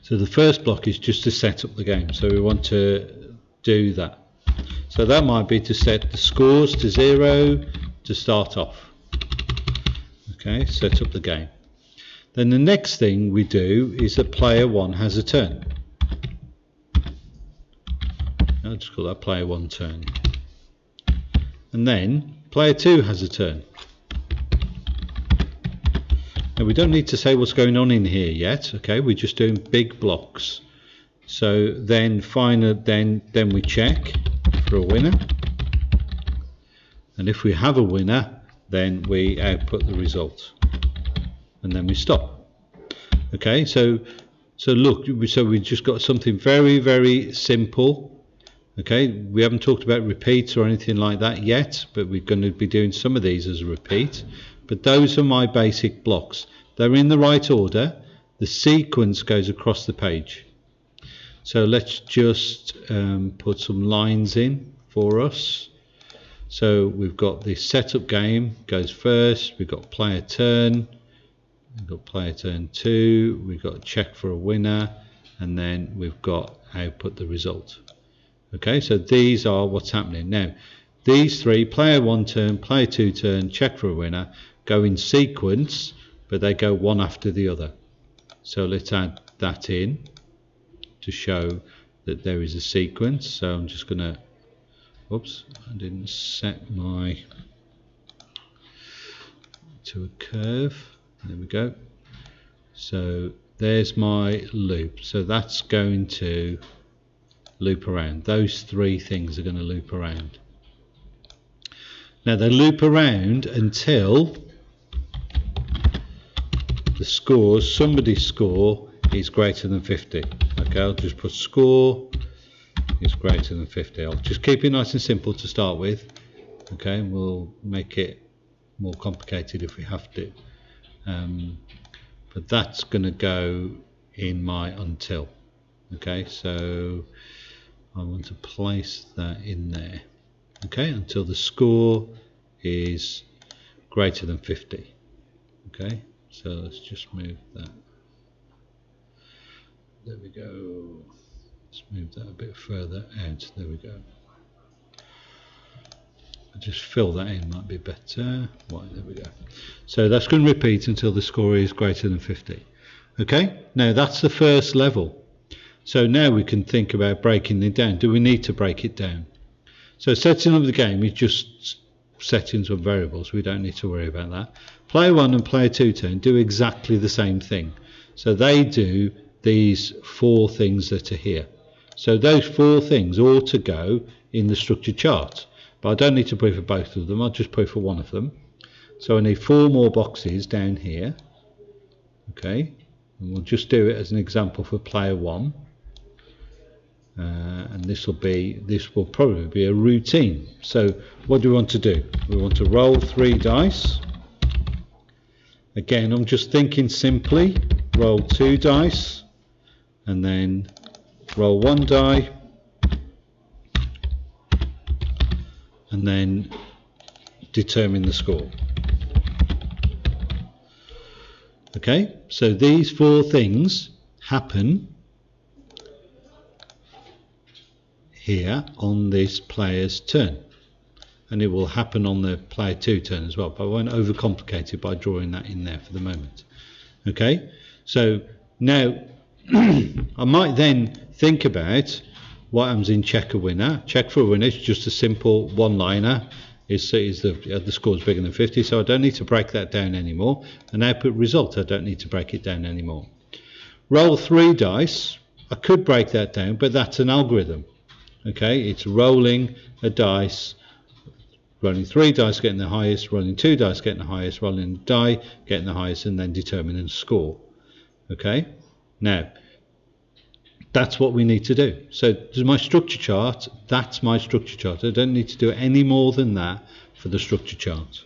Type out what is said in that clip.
So the first block is just to set up the game, so we want to do that. So that might be to set the scores to 0 to start off. Okay, set up the game. Then the next thing we do is that player 1 has a turn. I'll just call that player 1 turn. And then player 2 has a turn. Now we don't need to say what's going on in here yet, okay, we're just doing big blocks. So then then we check for a winner. And if we have a winner, then we output the result. And then we stop. Okay, so look, we just got something very, very simple. Okay, we haven't talked about repeats or anything like that yet, but we're going to be doing some of these as a repeat. But those are my basic blocks. They're in the right order. The sequence goes across the page. So let's just put some lines in for us. So we've got the setup game goes first. We've got player turn. We've got player turn 2. We've got check for a winner, and then we've got output the result. Okay, so these are what's happening now. These three, player 1 turn, player 2 turn, check for a winner, go in sequence, but they go one after the other. So let's add that in to show that there is a sequence. So I'm just going to, oops, I didn't set my to a curve. There we go. So there's my loop. So that's going to loop around. Those three things are going to loop around. Now they loop around until the scores, somebody's score is greater than 50. Okay, I'll just put score is greater than 50. I'll just keep it nice and simple to start with. Okay, and we'll make it more complicated if we have to. But that's going to go in my until. Okay, so I want to place that in there. Okay, until the score is greater than 50. Okay, so let's just move that. There we go. Let's move that a bit further out. There we go. I'll just fill that in, might be better. Right, there we go. So that's going to repeat until the score is greater than 50. Okay, now that's the first level. So now we can think about breaking it down. Do we need to break it down? So setting up the game is just settings of variables. We don't need to worry about that. Player 1 and player 2 turn do exactly the same thing. So they do these 4 things that are here. So those 4 things ought to go in the structure chart. But I don't need to put for both of them. I'll just put for one of them. So I need 4 more boxes down here. Okay, and we'll just do it as an example for player 1. And this will probably be a routine. So what do we want to do? We want to roll 3 dice. Again, I'm just thinking simply. Roll 2 dice, and then roll 1 die, and then determine the score. Okay, so these 4 things happen here on this player's turn, and it will happen on the player 2 turn as well, but I won't overcomplicate it by drawing that in there for the moment. Okay, so now I might then think about what happens in check a winner. Check for a winner is just a simple one-liner. Is the score is bigger than 50, so I don't need to break that down anymore. And output result, I don't need to break it down anymore. Roll 3 dice, I could break that down, but that's an algorithm. Okay, it's rolling a dice, rolling 3 dice getting the highest, rolling 2 dice getting the highest, rolling a die getting the highest, and then determining the score. Okay, now that's what we need to do. So there's my structure chart. That's my structure chart. I don't need to do any more than that for the structure chart.